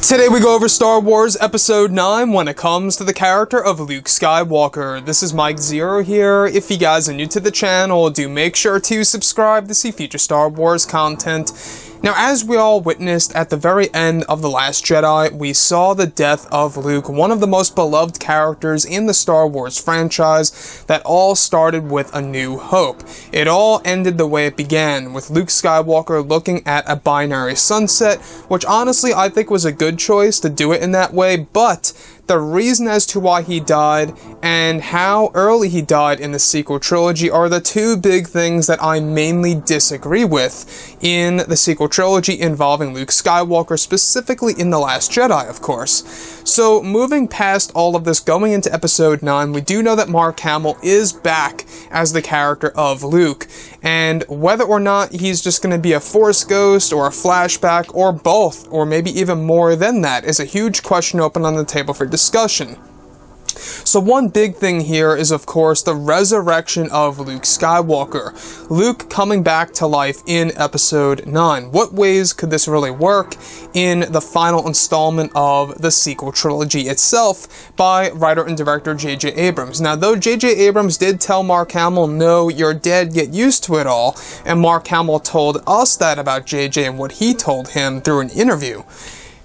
Today we go over Star Wars Episode 9 when it comes to the character of Luke Skywalker. This is Mike Zero here. If you guys are new to the channel, do make sure to subscribe to see future Star Wars content. Now, as we all witnessed at the very end of The Last Jedi, we saw the death of Luke, one of the most beloved characters in the Star Wars franchise that all started with A New Hope. It all ended the way it began, with Luke Skywalker looking at a binary sunset, which honestly I think was a good choice to do it in that way, but the reason as to why he died and how early he died in the sequel trilogy are the two big things that I mainly disagree with in the sequel trilogy involving Luke Skywalker, specifically in The Last Jedi, of course. So, moving past all of this, going into Episode 9, we do know that Mark Hamill is back as the character of Luke, and whether or not he's just going to be a Force ghost or a flashback or both, or maybe even more than that, is a huge question open on the table for discussion. So one big thing here is, of course, the resurrection of Luke Skywalker. Luke coming back to life in Episode 9. What ways could this really work in the final installment of the sequel trilogy itself by writer and director J.J. Abrams? Now, though J.J. Abrams did tell Mark Hamill, no, you're dead, get used to it all, and Mark Hamill told us that about J.J. and what he told him through an interview.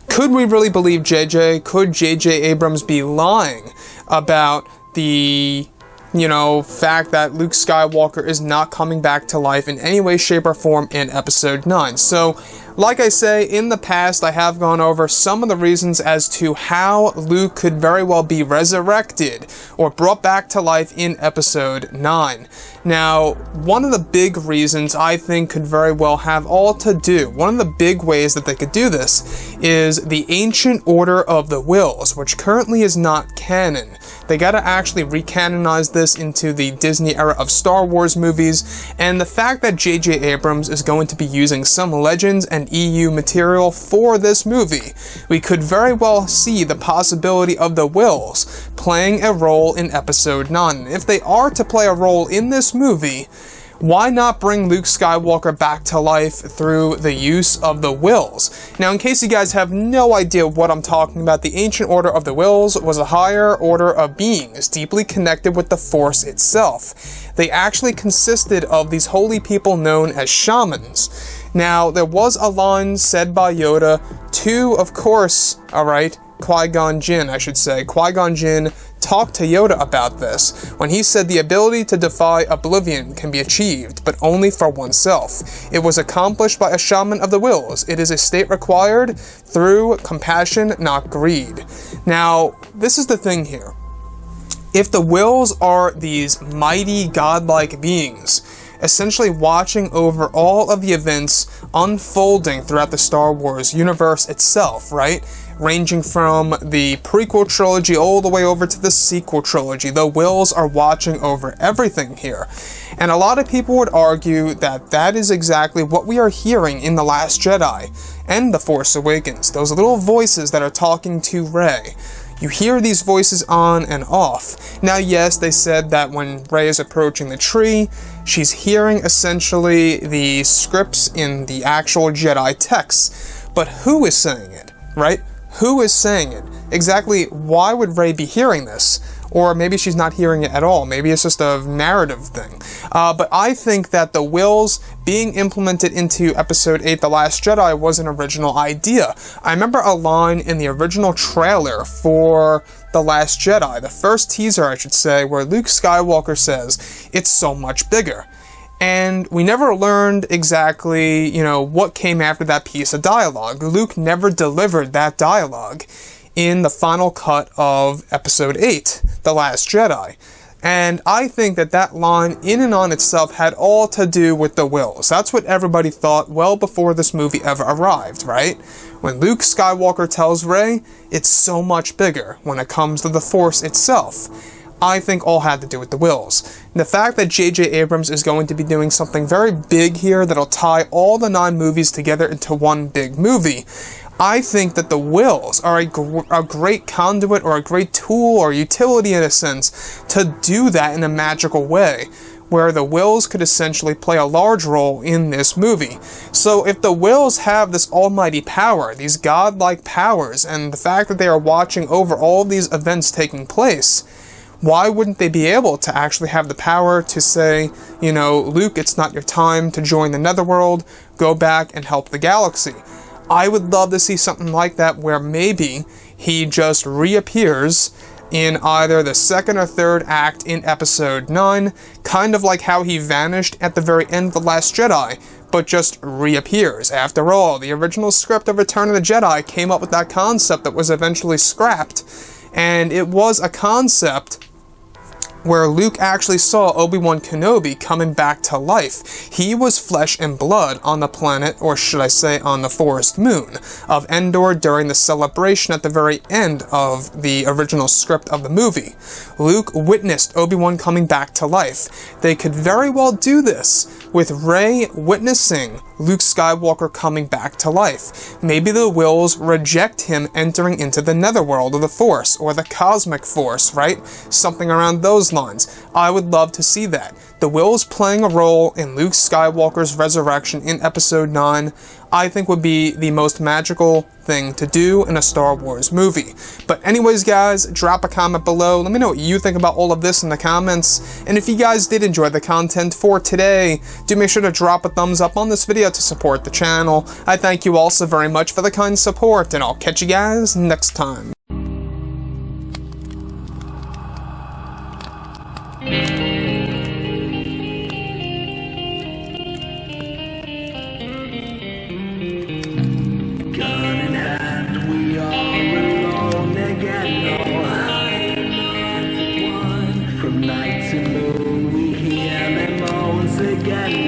Could we really believe J.J.? Could J.J. Abrams be lying about the, fact that Luke Skywalker is not coming back to life in any way, shape, or form in Episode 9? So, like I say, in the past, I have gone over some of the reasons as to how Luke could very well be resurrected or brought back to life in Episode 9. Now, one of the big reasons I think could very well have all to do, one of the big ways that they could do this, is the Ancient Order of the Wills, which currently is not canon. They gotta actually recanonize this into the Disney era of Star Wars movies, and the fact that J.J. Abrams is going to be using some Legends and EU material for this movie, we could very well see the possibility of the Wills playing a role in Episode 9. If they are to play a role in this movie, why not bring Luke Skywalker back to life through the use of the Wills? Now, in case you guys have no idea what I'm talking about, the Ancient Order of the Wills was a higher order of beings deeply connected with the Force itself. They actually consisted of these holy people known as shamans. Now, there was a line said by Yoda to, of course, Qui-Gon Jinn, Qui-Gon Jinn talked to Yoda about this, when he said the ability to defy oblivion can be achieved, but only for oneself. It was accomplished by a shaman of the Wills. It is a state required through compassion, not greed. Now, this is the thing here. If the Wills are these mighty, godlike beings, essentially watching over all of the events unfolding throughout the Star Wars universe itself, right? Ranging from the prequel trilogy all the way over to the sequel trilogy. The Wills are watching over everything here. And a lot of people would argue that that is exactly what we are hearing in The Last Jedi and The Force Awakens. Those little voices that are talking to Rey. You hear these voices on and off. Now, yes, they said that when Rey is approaching the tree, she's hearing essentially the scripts in the actual Jedi texts. But who is saying it, right? Who is saying it? Exactly why would Rey be hearing this? Or maybe she's not hearing it at all. Maybe it's just a narrative thing. But I think that the Wills being implemented into Episode 8, The Last Jedi, was an original idea. I remember a line in the original trailer for The Last Jedi, the first teaser, I should say, where Luke Skywalker says, "It's so much bigger." And we never learned exactly, what came after that piece of dialogue. Luke never delivered that dialogue in the final cut of Episode 8, The Last Jedi. And I think that that line, in and on itself, had all to do with the Wills. That's what everybody thought well before this movie ever arrived, right? When Luke Skywalker tells Rey, it's so much bigger when it comes to the Force itself. I think all had to do with the Wills. And the fact that J.J. Abrams is going to be doing something very big here that'll tie all the 9 movies together into one big movie, I think that the Wills are a great conduit or a great tool or utility in a sense to do that in a magical way. where the Wills could essentially play a large role in this movie. So if the Wills have this almighty power, these godlike powers, and the fact that they are watching over all of these events taking place, why wouldn't they be able to actually have the power to say, you know, Luke, it's not your time to join the Netherworld, go back and help the galaxy? I would love to see something like that where maybe he just reappears in either the second or third act in Episode 9, kind of like how he vanished at the very end of The Last Jedi, but just reappears. After all, the original script of Return of the Jedi came up with that concept that was eventually scrapped, and it was a concept where Luke actually saw Obi-Wan Kenobi coming back to life. He was flesh and blood on the planet, or should I say on the forest moon, of Endor during the celebration at the very end of the original script of the movie. Luke witnessed Obi-Wan coming back to life. They could very well do this with Rey witnessing Luke Skywalker coming back to life. Maybe the Wills reject him entering into the Netherworld of the Force, or the Cosmic Force, right? Something around those lines. I would love to see that. The Wills playing a role in Luke Skywalker's resurrection in Episode 9, I think would be the most magical thing to do in a Star Wars movie. But anyways, guys, drop a comment below. Let me know what you think about all of this in the comments. And if you guys did enjoy the content for today, do make sure to drop a thumbs up on this video to support the channel. I thank you all so very much for the kind support, and I'll catch you guys next time. From night to moon, we hear them moans again.